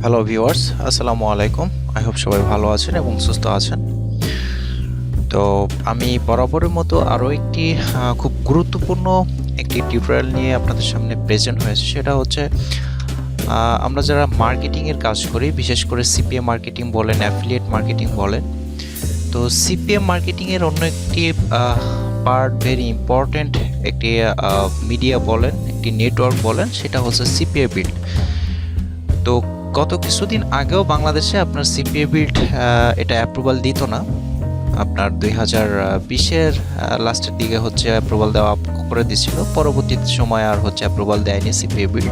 Hello viewers, আসসালামু আলাইকুম। I hope সবাই ভালো আছেন এবং সুস্থ আছেন। তো আমি বরাবরের মতো আরও একটি খুব গুরুত্বপূর্ণ একটি টিউটোরিয়াল নিয়ে আপনাদের সামনে প্রেজেন্ট হয়েছে। সেটা হচ্ছে আমরা যারা মার্কেটিংয়ের কাজ করি, বিশেষ করে সিপিএ মার্কেটিং বলেন, অ্যাফিলিয়েট মার্কেটিং বলেন, তো সিপিএ মার্কেটিংয়ের অন্য একটি পার্ট, ভেরি ইম্পর্ট্যান্ট একটি মিডিয়া বলেন, একটি নেটওয়ার্ক বলেন, সেটা হচ্ছে CPABuild। তো গত কিছুদিন আগেও বাংলাদেশে আপনার CPABuild এটা অ্যাপ্রুভাল দিত না। আপনার 2020-এর লাস্টের দিকে হচ্ছে অ্যাপ্রুভাল দেওয়া করে দিয়েছিল, পরবর্তী সময় আর হচ্ছে অ্যাপ্রুভাল দেয়নি CPABuild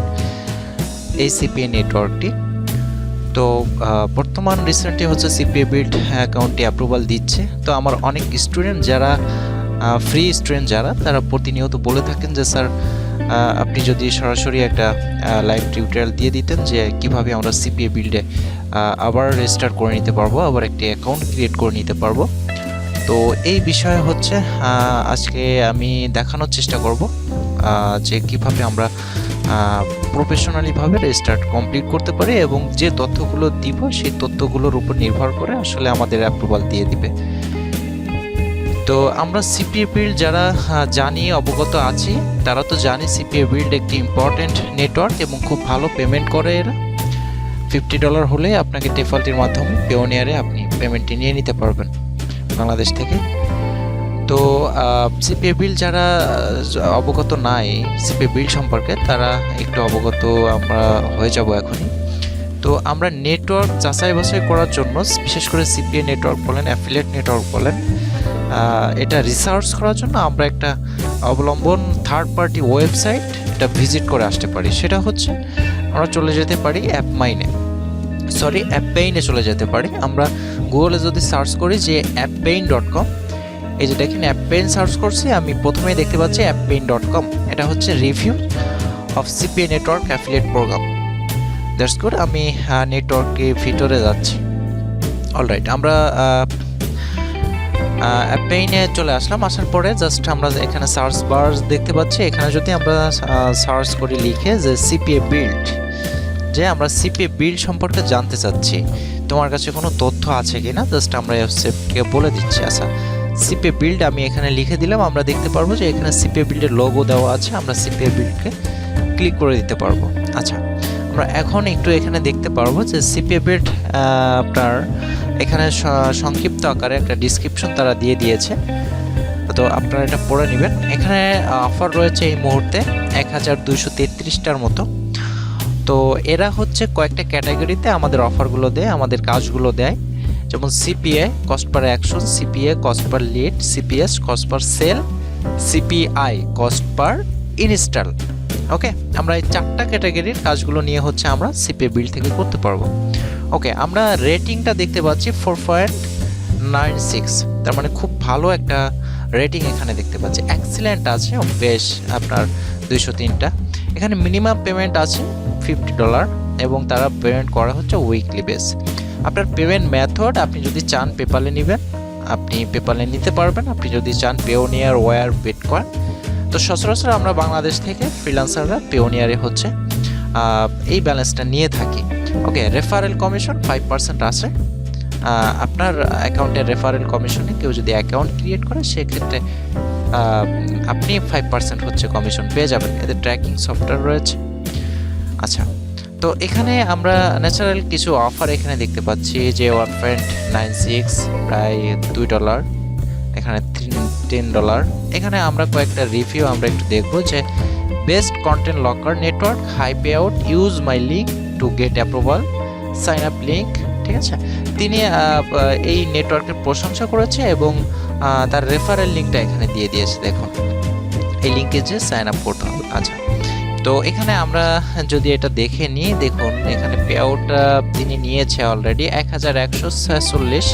এই সিপিএ নেটওয়ার্কটি। তো বর্তমান রিসেন্টলি হচ্ছে CPABuild অ্যাকাউন্টটি অ্যাপ্রুভাল দিচ্ছে। তো আমার অনেক স্টুডেন্ট যারা ফ্রি স্টুডেন্ট যারা, তারা প্রতিনিয়ত বলে থাকেন যে স্যার আপনি যদি সরাসরি একটা লাইভ টিউটোরিয়াল দিয়ে দিতেন যে কিভাবে আমরা CPABuild-এ আবার রেজিস্টার করে নিতে পারবো, আবার একটি অ্যাকাউন্ট ক্রিয়েট করে নিতে পারবো। তো এই বিষয়ে হচ্ছে আজকে আমি দেখানোর চেষ্টা করব যে কিভাবে আমরা প্রফেশনালিভাবে রেজিস্টার কমপ্লিট করতে পারি এবং যে তথ্যগুলো দিব সেই তথ্যগুলোর উপর নির্ভর করে আসলে আমাদের অ্যাপ্রুভাল দিয়ে দিবে। তো আমরা CPABuild যারা জানি, অবগত আছি, তারা তো জানি CPABuild একটি ইম্পর্ট্যান্ট নেটওয়ার্ক এবং খুব ভালো পেমেন্ট করে এরা। $50 হলে আপনাকে টেফালটির মাধ্যমে পেওনিয়ারে আপনি পেমেন্টটি নিয়ে নিতে পারবেন বাংলাদেশ থেকে। তো CPABuild যারা অবগত নাই CPABuild সম্পর্কে, তারা একটু অবগত আমরা হয়ে যাব এখনই। তো আমরা নেটওয়ার্ক যাচাই বাছাই করার জন্য, বিশেষ করে CPA নেটওয়ার্ক বলেন, অ্যাফিলিয়েট নেটওয়ার্ক বলেন, এটা রিসার্চ করার জন্য আমরা একটা অবলম্বন থার্ড পার্টি ওয়েবসাইট এটা ভিজিট করে আসতে পারি। সেটা হচ্ছে আমরা চলে যেতে পারি অ্যাপপেইনে চলে যেতে পারি। আমরা গুগলে যদি সার্চ করি যে apppain.com, এই যে দেখেন অ্যাপপেইন সার্চ করছি, আমি প্রথমেই দেখতে পাচ্ছি apppain.com। এটা হচ্ছে review of CPA network affiliate programme. That's good. আমি নেটওয়ার্কের ভিতরে যাচ্ছি। অলরাইট, আমরা অ্যাপপেইনে চলে আসলাম। আসার পরে জাস্ট আমরা এখানে সার্চ বার দেখতে পাচ্ছি। এখানে যদি আমরা সার্চ করি লিখে যে CPABuild, যে আমরা CPABuild সম্পর্কে জানতে চাচ্ছি, তোমার কাছে কোনো তথ্য আছে কি না, জাস্ট আমরা ওয়েবসাইটকে বলে দিচ্ছি। আচ্ছা, CPABuild আমি এখানে লিখে দিলাম। আমরা দেখতে পারবো যে এখানে CPABuild-এর লোগো দেওয়া আছে। আমরা CPABuild-কে ক্লিক করে দিতে পারবো। আচ্ছা, আমরা এখন একটু এখানে দেখতে পারবো যে CPABuild আপনার এখানে সংক্ষিপ্ত আকারে একটা ডিসক্রিপশন তারা দিয়ে দিয়েছে। তো আপনারা এটা পড়ে নেবেন। এখানে অফার রয়েছে এই মুহূর্তে 1233টার মতো। তো এরা হচ্ছে কয়েকটা ক্যাটাগরিতে আমাদের অফারগুলো দেয়, আমাদের কাজগুলো দেয়। যেমন CPA cost per action, CPA cost per lead, CPS cost per sale, CPI cost per install. Okay, আমরা এই 4টা ক্যাটাগরির কাজগুলো নিয়ে হচ্ছে আমরা CPABuild থেকে করতে পারবো। ওকে, আমরা রেটিংটা দেখতে পাচ্ছি 4.96, তার মানে খুব ভালো একটা রেটিং এখানে দেখতে পাচ্ছি। এক্সিলেন্ট আছে বেশ আপনার 203টা। এখানে মিনিমাম পেমেন্ট আছে $50 এবং তারা পেমেন্ট করা হচ্ছে উইকলি বেস। আপনার পেমেন্ট মেথড, আপনি যদি চান পেপালে নেবেন আপনি পেপালে নিতে পারবেন, আপনি যদি চান পেওনিয়ার, ওয়্যার, বিটকয়েন। তো সচরাচর আমরা বাংলাদেশ থেকে ফ্রিল্যান্সাররা পেওনিয়ারে হচ্ছে এই ব্যালেন্সটা নিয়ে থাকি। ওকে, রেফারেল কমিশন 5% আছে আপনার অ্যাকাউন্টের। রেফারেল কমিশনে কেউ যদি অ্যাকাউন্ট ক্রিয়েট করে সেক্ষেত্রে আপনি 5% হচ্ছে কমিশন পেয়ে যাবেন। এদের ট্র্যাকিং সফটওয়্যার রয়েছে। আচ্ছা, তো এখানে আমরা ন্যাচারাল কিছু অফার এখানে দেখতে পাচ্ছি যে 1.96 প্রায় $2, এখানে $10। এখানে আমরা কয়েকটা রিভিউ আমরা একটু দেখবো যে best content locker network, high payout, use my link to get approval, sign up link. ঠিক আছে, তিনি এই নেটওয়ার্কের প্রশংসা করেছে এবং তার রেফারেল লিঙ্কটা এখানে দিয়ে দিয়েছে। দেখুন এই লিঙ্কে যে সাইন আপ করতে হবে। আচ্ছা, তো এখানে আমরা যদি এটা দেখে নিই, দেখুন এখানে পে আউটটা তিনি নিয়েছে অলরেডি $1146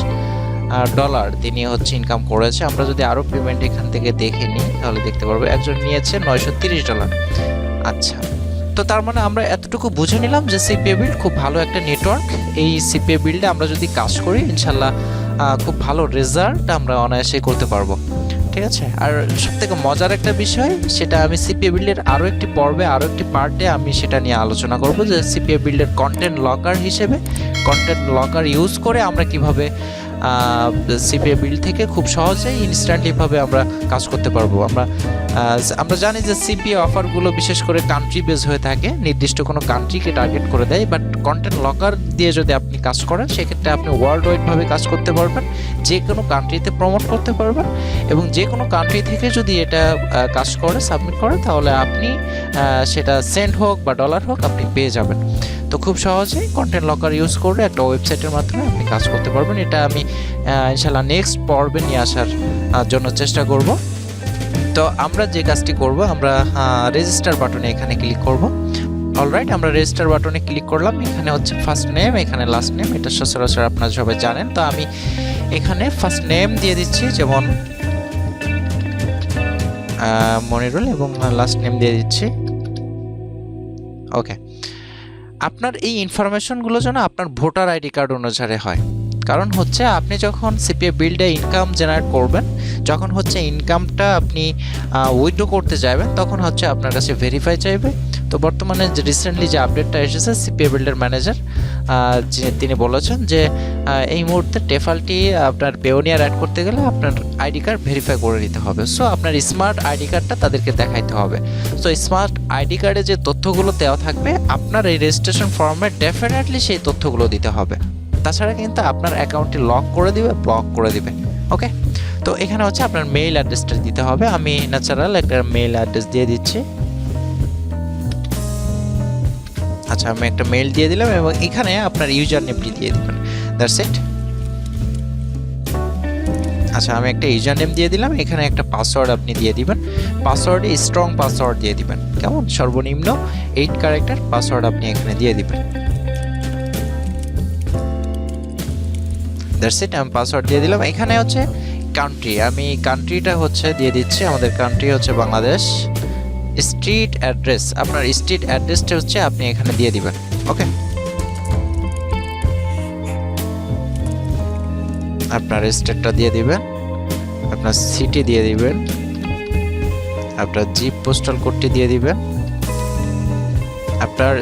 তিনি হচ্ছে ইনকাম করেছে। আমরা যদি আরও পেমেন্ট এখান থেকে দেখে নিই তাহলে দেখতে পারবো একজন নিয়েছে $930। আচ্ছা, তো তার মানে আমরা এতটুকু বুঝে নিলাম যে CPABuild খুব ভালো একটা নেটওয়ার্ক। এই CPABuild-এ আমরা যদি কাজ করি ইনশাল্লাহ খুব ভালো রেজাল্ট আমরা অনায়াসে করতে পারবো। ঠিক ঠিক আছে। আর সবথেকে মজার একটা বিষয়, সেটা আমি সিপিএ বিল্ডের আরও একটি পর্বে, আরও একটি পার্টে আমি সেটা নিয়ে আলোচনা করব, যে সিপিএ বিল্ডের কন্টেন্ট লকার হিসেবে, কন্টেন্ট লকার ইউজ করে আমরা কিভাবে সিপিএ বিল্ড থেকে খুব সহজেই ইনস্ট্যান্টলিভাবে আমরা কাজ করতে পারবো। আমরা জানি যে সিপিএ অফারগুলো বিশেষ করে কান্ট্রি বেস হয়ে থাকে, নির্দিষ্ট কোনো কান্ট্রিকে টার্গেট করে দেয়, বাট কন্টেন্ট লকার দিয়ে যদি আপনি কাজ করেন সেক্ষেত্রে আপনি ওয়ার্ল্ড ওয়াইডভাবে কাজ করতে পারবেন, যে কোনো কান্ট্রিতে প্রমোট করতে পারবেন, এবং যে কোনো কান্ট্রি থেকে যদি এটা কাজ করে সাবমিট করে তাহলে আপনি সেটা সেন্ট হোক বা ডলার হোক আপনি পেয়ে যাবেন। তো খুব সহজেই কন্টেন্ট লকার ইউজ করে একটা ওয়েবসাইটের মাধ্যমে আপনি কাজ করতে পারবেন। এটা আমি ইনশাআল্লাহ নেক্সট পর্বে নিয়ে আসার জন্য চেষ্টা করব। তো আমরা যে কাজটি করব, আমরা রেজিস্টার বাটনে এখানে ক্লিক করব। অলরাইট, আমরা রেজিস্টার বাটনে ক্লিক করলাম। এখানে হচ্ছে ফার্স্ট নেম, এখানে লাস্ট নেম, এটা সচরাচর আপনারা সবাই জানেন। তো আমি এখানে ফার্স্ট নেম দিয়ে দিচ্ছি, যেমন মনিরুল, এবং লাস্ট নেম দিয়ে দিচ্ছি। ওকে, আপনার এই ইনফরমেশনগুলো যেন আপনার ভোটার আইডি কার্ড অনুসারে হয়। কারণ হচ্ছে আপনি যখন সিপিএ বিল্ডে ইনকাম জেনারেট করবেন, যখন হচ্ছে ইনকামটা আপনি উইথড্র করতে যাবেন, তখন হচ্ছে আপনার কাছে ভেরিফাই চাইবে। তো বর্তমানে যে রিসেন্টলি যে আপডেটটা এসেছে, সিপিএ বিল্ডের ম্যানেজার তিনি বলেছেন যে এই মুহূর্তে টেফালটি আপনার পেওনিয়ার অ্যাড করতে গেলে আপনার আইডি কার্ড ভেরিফাই করে নিতে হবে। সো আপনার স্মার্ট আইডি কার্ডটা তাদেরকে দেখাইতে হবে। সো স্মার্ট আইডি কার্ডে যে তথ্যগুলো দেওয়া থাকবে, আপনার এই রেজিস্ট্রেশন ফর্মে ডেফিনেটলি সেই তথ্যগুলো দিতে হবে। তাছাড়া কিন্তু আপনার অ্যাকাউন্টটি লক করে দিবে, ব্লক করে দিবে। ওকে, তো এখানে হচ্ছে আপনার মেইল অ্যাড্রেসটা দিতে হবে। আমি ন্যাচারাল একটা মেইল অ্যাড্রেস দিয়ে দিচ্ছি। আচ্ছা, আমি একটা মেইল দিয়ে দিলাম, এবং এখানে আপনার ইউজার নেমটি দিয়ে দিবেন। That's it. আচ্ছা, আমি একটা ইউজার নেম দিয়ে দিলাম, এখানে একটা পাসওয়ার্ড আপনি দিয়ে দিবেন। পাসওয়ার্ডে স্ট্রং পাসওয়ার্ড দিয়ে দিবেন, কেমন, সর্বনিম্ন 8 ক্যারেক্টার পাসওয়ার্ড আপনি এখানে দিয়ে দিবেন। দ্যাটস ইট, আমি পাসওয়ার্ড দিয়ে দিলাম। এখানে হচ্ছে কান্ট্রি, আমি কান্ট্রিটা হচ্ছে দিয়ে দিচ্ছি, আমাদের কান্ট্রি হচ্ছে বাংলাদেশ। স্ট্রিট অ্যাড্রেস, আপনার স্ট্রিট অ্যাড্রেসটা হচ্ছে আপনি এখানে দিয়ে দিবেন। ওকে, আপনার স্টেটটা দিয়ে দিবেন, আপনার সিটি দিয়ে দিবেন, আপনার জিপ পোস্টাল কোডটি দিয়ে দিবেন, আপনার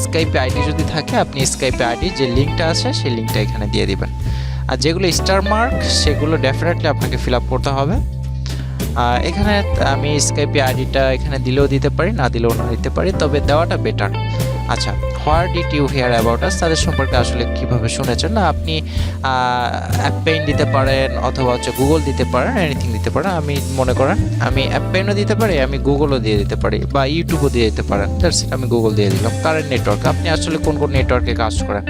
স্কাইপে আইডি যদি থাকে আপনি স্কাইপে আইডি যে লিঙ্কটা আছে সেই লিঙ্কটা এখানে দিয়ে দিবেন। আর যেগুলো স্টার মার্ক সেগুলো ডেফিনেটলি আপনাকে ফিল আপ করতে হবে। এখানে আমি স্কাইপে আইডিটা এখানে দিলেও দিতে পারি, না দিলেও না দিতে পারি, তবে দেওয়াটা বেটার। আচ্ছা, where did you hear about us, তাদের সম্পর্কে আসলে কিভাবে শুনেছেন, না আপনি অ্যাপপেইন দিতে পারেন, অথবা হচ্ছে গুগল দিতে পারেন, এনিথিং দিতে পারেন। আমি মনে করেন আমি অ্যাপপেইনও দিতে পারি, আমি গুগলও দিয়ে দিতে পারি, বা ইউটিউবও দিয়ে দিতে পারেন। দ্যাটস ইট, আমি গুগল দিয়ে দিলাম। কারেন্ট নেটওয়ার্ক, আপনি আসলে কোন কোন নেটওয়ার্কে কাজ করেন,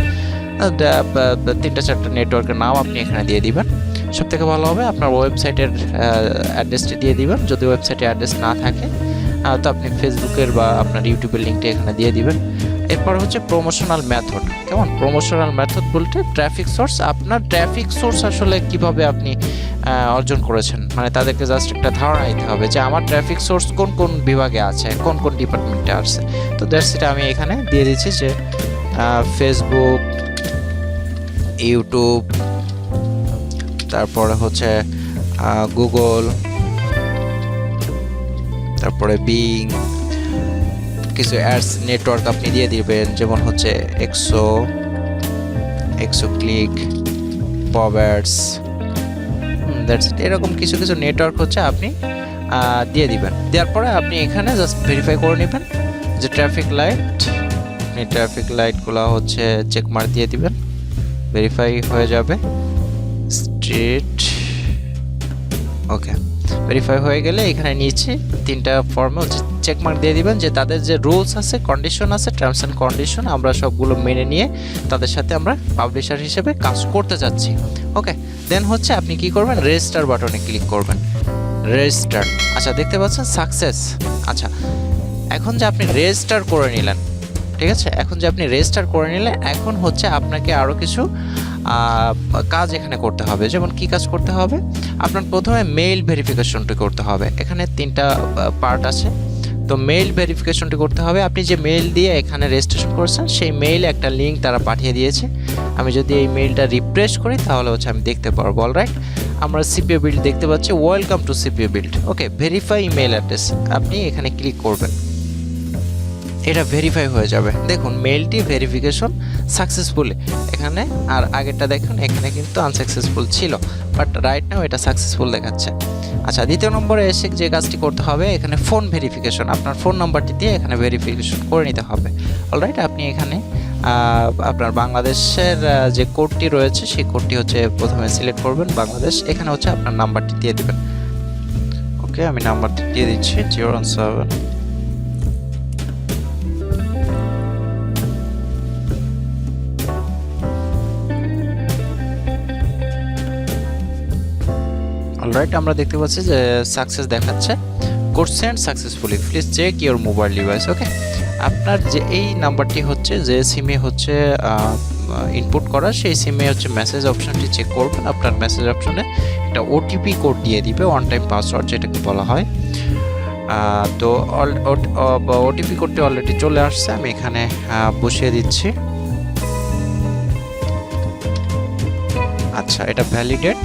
3-4টা নেটওয়ার্কের নাম আপনি এখানে দিয়ে দিবেন। সবথেকে ভালো হবে আপনার ওয়েবসাইটের অ্যাড্রেসটি দিয়ে দিবেন। যদি ওয়েবসাইটের অ্যাড্রেস না থাকে তো আপনি ফেসবুকের বা আপনার ইউটিউবের লিঙ্কটা এখানে দিয়ে দিবেন। এরপর হচ্ছে প্রমোশনাল মেথড, কেমন, প্রমোশনাল মেথড বলতে ট্রাফিক সোর্স, আপনার ট্রাফিক সোর্স আসলে কিভাবে আপনি অর্জন করেছেন, মানে তাদেরকে জাস্ট একটা ধারণা দিতে হবে যে আমার ট্রাফিক সোর্স কোন কোন বিভাগে আছে, কোন কোন ডিপার্টমেন্টে আছে। তো দ্যাটস ইট, আমি এখানে দিয়ে দিচ্ছি যে ফেসবুক, ইউটিউব, তারপরে হচ্ছে গুগল, তারপরে বিং, কিছু অ্যাডস নেটওয়ার্ক আপনি দিয়ে দিবেন, যেমন হচ্ছে ExoClick, pop ads, that's it. এরকম কিছু কিছু নেটওয়ার্ক হচ্ছে আপনি দিয়ে দিবেন। দেওয়ার পরে আপনি এখানে জাস্ট ভেরিফাই করে নেবেন যে ট্রাফিক লাইট, আপনি ট্রাফিক লাইটগুলো হচ্ছে চেকমার্ক দিয়ে দিবেন, ভেরিফাই হয়ে যাবে। স্ট্রিট, ওকে, ভেরিফাই হয়ে গেলে এখানে নিচে 3টা ফর্মে হচ্ছে চেকমার্ক দিয়ে দিবেন যে তাদের যে রুলস আছে, কন্ডিশন আছে, টার্মস অ্যান্ড কন্ডিশন আমরা সবগুলো মেনে নিয়ে তাদের সাথে আমরা পাবলিশার হিসেবে কাজ করতে যাচ্ছি। ওকে, দেন হচ্ছে আপনি কি করবেন, রেজিস্টার বাটনে ক্লিক করবেন। রেজিস্টার, আচ্ছা দেখতে পাচ্ছেন সাকসেস। আচ্ছা, এখন যে আপনি রেজিস্টার করে নিলেন, ঠিক আছে, এখন যে আপনি রেজিস্টার করে নিলেন, এখন হচ্ছে আপনাকে আরও কিছু কাজ এখানে করতে হবে। যেমন কি কাজ করতে হবে, আপনার প্রথমে মেইল ভেরিফিকেশনটা করতে হবে। এখানে 3টা পার্ট আছে, তো মেইল ভেরিফিকেশনটি করতে হবে। আপনি যে মেইল দিয়ে এখানে রেজিস্ট্রেশন করেছেন সেই মেইলে একটা লিঙ্ক তারা পাঠিয়ে দিয়েছে। আমি যদি এই মেইলটা রিফ্রেশ করি তাহলে হচ্ছে আমি দেখতে পারবো। অলরাইট, আমরা CPABuild দেখতে পাচ্ছি, welcome to CPABuild। Okay, verify email address, আপনি এখানে ক্লিক করবেন, এটা ভেরিফাই হয়ে যাবে। দেখুন মেইলটি ভেরিফিকেশন সাকসেসফুলি এখানে, আর আগেরটা দেখুন এখানে কিন্তু আনসাকসেসফুল ছিল, বাট রাইট নাও এটা সাকসেসফুল দেখাচ্ছে। আচ্ছা, দ্বিতীয় নম্বরে এসে যে কাজটি করতে হবে, এখানে ফোন ভেরিফিকেশন, আপনার ফোন নাম্বারটি দিয়ে এখানে ভেরিফিকেশন করে নিতে হবে। অলরাইট, আপনি এখানে আপনার বাংলাদেশের যে কোডটি রয়েছে সেই কোডটি হচ্ছে প্রথমে সিলেক্ট করবেন, বাংলাদেশ, এখানে হচ্ছে আপনার নাম্বারটি দিয়ে দিবেন। ওকে, আমি নাম্বারটি দিয়ে দিচ্ছি 017। অলরাইট, আমরা দেখতে পাচ্ছি যে সাকসেস দেখাচ্ছে, code send successfully, please check your mobile device. Okay, আপনার যে এই নাম্বারটি হচ্ছে যে সিমে হচ্ছে ইনপুট করা, সেই সিমে হচ্ছে মেসেজ অপশনটি চেক করবেন। আপনার মেসেজ অপশনে একটা ওটিপি কোড দিয়ে দিবে, ওয়ান টাইম পাসওয়ার্ড যেটাকে বলা হয়। তো ওটিপি কোডটি অলরেডি চলে আসছে, আমি এখানে বসিয়ে দিচ্ছি। আচ্ছা, এটা ভ্যালিডেট।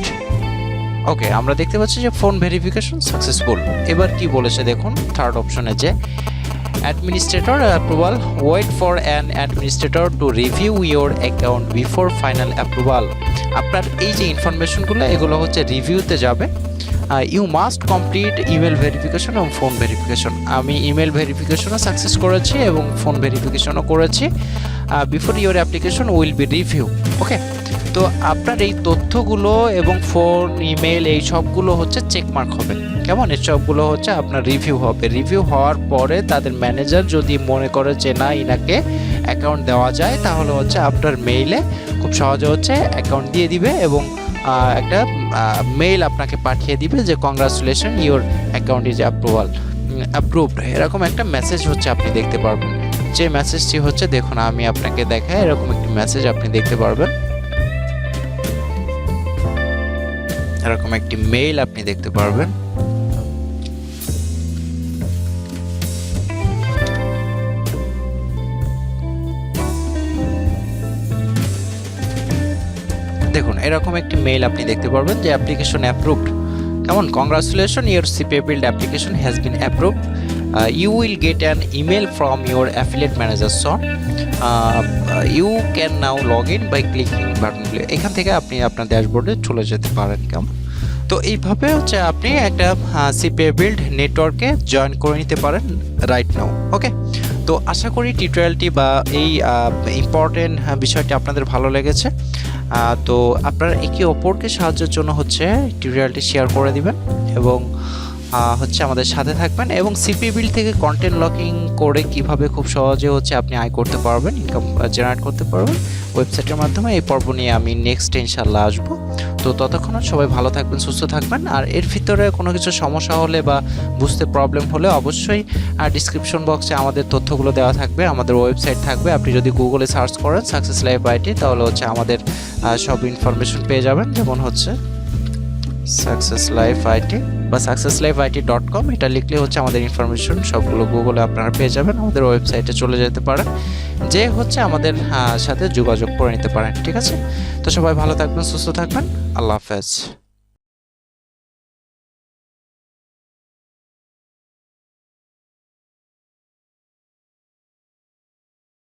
ওকে, আমরা দেখতে পাচ্ছি যে ফোন ভেরিফিকেশন সাকসেসফুল। এবার কি বলেছে দেখুন, থার্ড অপশনে যে administrator approval, wait for an administrator to review your account before final approval. আপনার এই যে ইনফরমেশনগুলো এগুলো হচ্ছে রিভিউতে যাবে। You must complete email verification এবং ফোন ভেরিফিকেশন। আমি ইমেল ভেরিফিকেশনও সাকসেস করেছি এবং ফোন ভেরিফিকেশনও করেছি। Before your application will be review. Okay, তো আপনার এই তথ্যগুলো এবং ফোন, ইমেল এই সবগুলো হচ্ছে চেকমার্ক হবে, কেমন? এই সবগুলো হচ্ছে আপনার রিভিউ হবে। রিভিউ হওয়ার পরে তাদের ম্যানেজার যদি মনে করে যে না ইনাকে অ্যাকাউন্ট দেওয়া যায়, তাহলে হচ্ছে আপনার মেইলে খুব সহজে হচ্ছে অ্যাকাউন্ট দিয়ে দিবে এবং একটা মেইল আপনাকে পাঠিয়ে দিবে যে congratulation, your account is approved, এরকম একটা মেসেজ হচ্ছে আপনি দেখতে পারবেন। যে মেসেজটি হচ্ছে দেখুন, আমি আপনাকে দেখাই, এরকম একটি মেসেজ আপনি দেখতে পারবেন, এরকম একটি মেইল আপনি দেখতে পারবেন। দেখুন এরকম একটি মেইল আপনি দেখতে পারবেন যে অ্যাপ্লিকেশন অ্যাপ্রুভড, কেমন? Congratulation, your CPABuild application has been approved, you will get an email from your affiliate manager soon, you can now log in by clicking button below। এখান থেকে আপনি আপনার ড্যাশবোর্ডে চলে যেতে পারেন, কেমন? তো এইভাবে হচ্ছে আপনি একটা CPABuild নেটওয়ার্কে জয়েন করে নিতে পারেন রাইট নাও। ওকে, তো আশা করি টিউটোরিয়ালটি বা এই ইম্পর্টেন্ট বিষয়টি আপনাদের ভালো লেগেছে। তো আপনারা একে অপরকে সাহায্যের জন্য হচ্ছে টিউটোরিয়ালটি শেয়ার করে দিবেন এবং হচ্ছে আমাদের সাথে থাকবেন। এবং CPABuild থেকে কন্টেন্ট লকিং করে কিভাবে খুব সহজে হচ্ছে আপনি আয় করতে পারবেন, ইনকাম জেনারেট করতে পারবেন ওয়েবসাইটের মাধ্যমে, এই পর্ব নিয়ে আমি নেক্সট ইনশাআল্লাহ আসবো। তো ততক্ষণ সবাই ভালো থাকবেন, সুস্থ থাকবেন। আর এর ভিতরে কোনো কিছু সমস্যা হলে বা বুঝতে প্রবলেম হলে অবশ্যই ডিসক্রিপশন বক্সে আমাদের তথ্যগুলো দেওয়া থাকবে, আমাদের ওয়েবসাইট থাকবে। আপনি যদি গুগলে সার্চ করেন সাকসেস লাইফ আইটি, তাহলে হচ্ছে আমাদের সব ইনফরমেশন পেয়ে যাবেন, যেমন হচ্ছে সাকসেস লাইফ আইটি বা successlifeit.com, এটা লিখলে হচ্ছে আমাদের ইনফরমেশন সবগুলো গুগলে আপনারা পেয়ে যাবেন। আমাদের ওয়েবসাইটে চলে যেতে পারেন, যে হচ্ছে আমাদের সাথে যোগাযোগ করে নিতে পারেন। ঠিক আছে, তো সবাই ভালো থাকবেন, সুস্থ থাকবেন, আল্লাহ হাফেজ।